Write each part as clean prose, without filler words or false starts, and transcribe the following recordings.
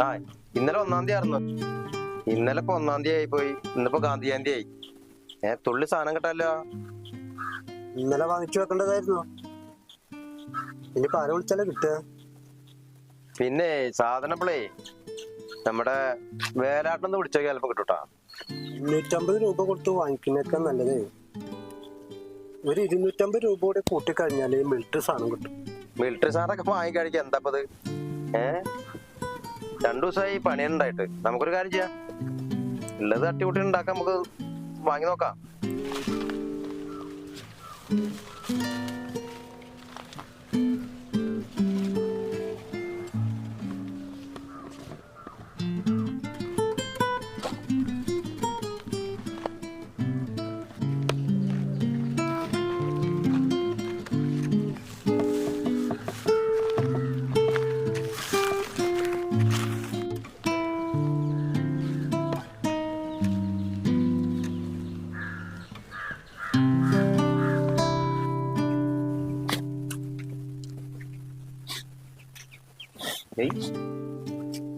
ആ ഇന്നലെ 1-ാം തീയതി ആയിരുന്നു. ഇന്നലെ ഇപ്പൊ 1-ാം തീയതി ആയി പോയി. ഇന്നിപ്പോ ഗാന്ധി ജയന്തി ആയി. തുള്ളി സാധനം കിട്ടാലോ. ഇന്നലെ വാങ്ങിച്ചു വെക്കേണ്ടതായിരുന്നു. ഇനിയിപ്പോ ആരെ വിളിച്ചാലേ കിട്ടുക? പിന്നെ സാധനപ്പളേ നമ്മുടെ വേലാട്ടൊന്ന് വിളിച്ചോ, ചിലപ്പോ കിട്ടൂട്ടാ. 250 രൂപ കൊടുത്ത് വാങ്ങിക്കുന്നേക്കാൾ നല്ലതേ ഒരു 250 രൂപ കൂടെ കൂട്ടിക്കഴിഞ്ഞാല് മിലിറ്ററി സാധനം കിട്ടും. മിലിറ്ററി സാധനമൊക്കെ വാങ്ങിക്കഴിക്കാൻ എന്താപ്പത്? 2 ദിവസമായി പണിയുണ്ടായിട്ട്. നമുക്കൊരു കാര്യം ചെയ്യാം, ഉള്ളത് തട്ടിക്കൂട്ടി ഉണ്ടാക്കാം, നമുക്ക് വാങ്ങി നോക്കാം.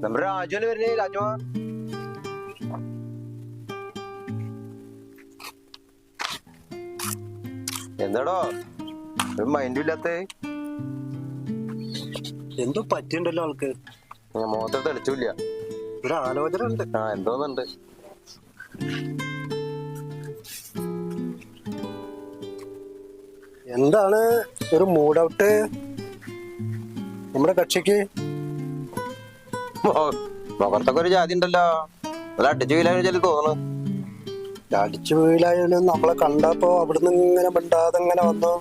നമ്മുടെ രാജുവിന് വരുന്നേ. രാജുവാ, എന്താടോ മൈൻഡും ഇല്ലാത്ത? എന്തോ പറ്റിയുണ്ടല്ലോ ആൾക്ക്. മുഖത്ത് തെളിച്ചില്ല. ഒരു ആലോചന ഉണ്ട്. എന്തോന്നുണ്ട്. എന്താണ് ഒരു മൂഡ് ഔട്ട് നമ്മുടെ കക്ഷിക്ക്? മുഖത്തൊക്കെ ഒരു ജാതി ഉണ്ടല്ലോ. അത് അടിച്ചു വീലാന്ന് തോന്നുന്നു. അടിച്ചു വീഴായാലും നമ്മളെ കണ്ടപ്പോ അവിടുന്ന് ഇങ്ങനെ മിണ്ടാതെ ഇങ്ങനെ വന്നു.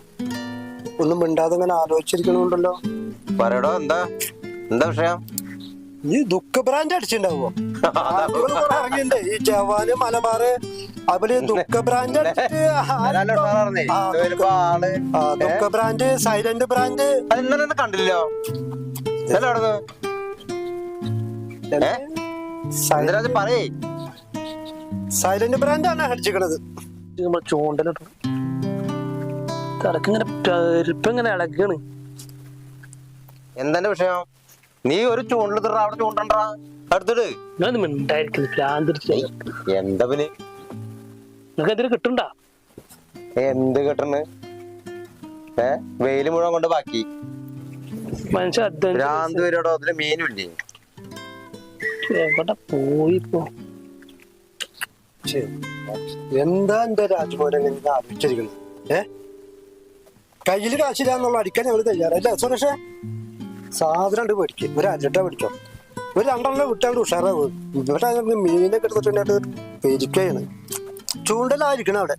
ഒന്നും മിണ്ടാതെ ഇങ്ങനെ ആലോചിച്ചിരിക്കണുണ്ടല്ലോ. പറയടോ, എന്താ എന്താ വിഷയം? ഈ ദുഃഖ ബ്രാൻഡ് അടിച്ചിട്ടുണ്ടാവോ? ഇറങ്ങിണ്ട് ഈ ജവാന് മലബാറ് അവര് ദുഃഖ ബ്രാൻഡ് ദുഃഖ ബ്രാൻഡ് സൈലന്റ് ബ്രാൻഡ് കണ്ടില്ലോ. പറയേ സൈലന്റ് ബ്രാൻഡാണ് അടിച്ചിക്കണത്. ചൂണ്ടലിട്ട് തലക്കിങ്ങനെ ഇങ്ങനെ ഇളകാണ്. എന്തെന്റെ വിഷയം? നീ ഒരു ചൂണ്ടിൽ അവിടെ ചൂണ്ടണ്ടാ അടുത്തിട്ട് എന്താ പിന്നെ നിങ്ങൾക്ക് എന്തിനു കിട്ടണ്ട? എന്ത് കിട്ടണ്? വെയില് മുഴുവൻ കൊണ്ട് ബാക്കി ഭ്രാന്ത് വരോടോ. അതില് മീനില്ലേ? എവിടെ പോയിപ്പോ? എന്താ എന്റെ രാജ്മോഹൻ ആലോചിച്ചിരിക്കുന്നത്? കയ്യില് കാശില്ലാന്നുള്ള അടിക്കാൻ ഞങ്ങള് തയ്യാറല്ല. സുരേഷേ, സാധനം ഉണ്ട് മേടിക്കും. ഒരു 1 ലിറ്റർ മേടിക്കാം. ഒരു 2 വിട്ടാണ്ട് ഉഷാറാവും. ഇവിടെ മീനൊക്കെ എടുത്തിട്ടുണ്ടായിട്ട് പെരിക്കയാണ്. ചൂണ്ടലായിരിക്കണം അവിടെ.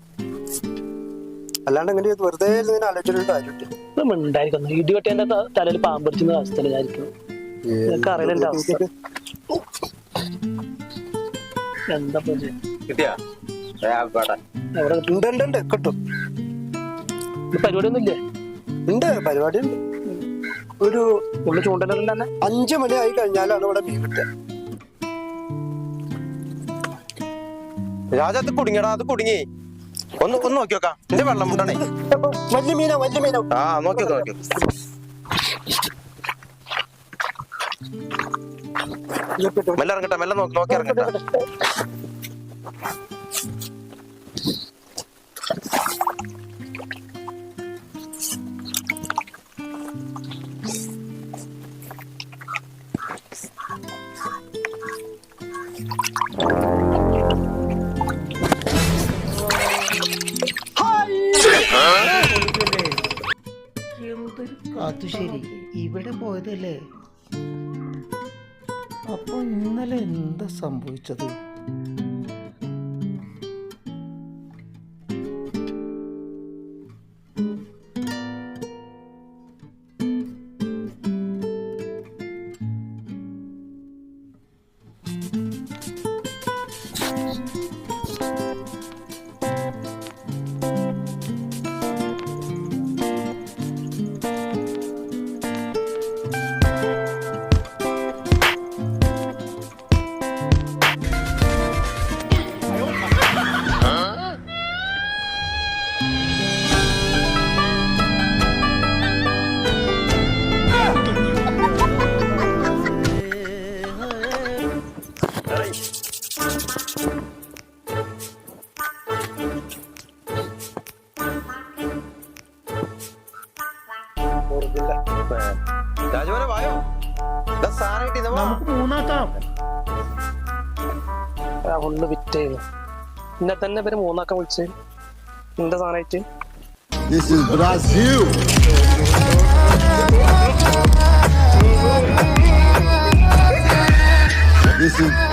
അല്ലാണ്ട് ഇങ്ങനെ വെറുതെ ഇങ്ങനെ ആലോചിച്ചിട്ട് കാര്യമില്ല. ഇടിവെട്ടേന്റെ തലയിൽ പാമ്പടിച്ചുന്ന അവസ്ഥയിലായിരിക്കും. അറിയില്ല എന്റെ അവസ്ഥ എന്താ കിട്ടിയാ? ഉണ്ട് കിട്ടും. പരിപാടിയൊന്നും ഇല്ലേ? ഉണ്ട്, പരിപാടി ഉണ്ട്. ഒരു ഉള്ള ചൂണ്ടലും തന്നെ 5 മണി ആയി കഴിഞ്ഞാലാണ് ഇവിടെ മീൻ കിട്ടുക. രാജ, അത് കുടുങ്ങിയടാ. അത് കുടുങ്ങി. ഒന്ന് നോക്കി നോക്കാം. എന്റെ വെള്ളം മുണ്ടാണേ. വലിയ മീനോ? നോക്കി നോക്കി. മെല്ലെ ഇറങ്ങട്ടെ, മെല്ലെ നോക്കി ഇറങ്ങട്ടെ. അത് ശരി, ഇവിടെ പോയതല്ലേ? അപ്പൊ ഇന്നലെ എന്താ സംഭവിച്ചത്? രാജുവനെ വായോ സാധനം കിട്ടി നമുക്ക് മൂന്നാക്കാം. ഫുള്ള് വിറ്റ് ചെയ്യുന്നു. എന്നെ തന്നെ ഇവര് മൂന്നാക്കാൻ വിളിച്ച് എന്റെ സാധനമായിട്ട്. This is Brazil. This is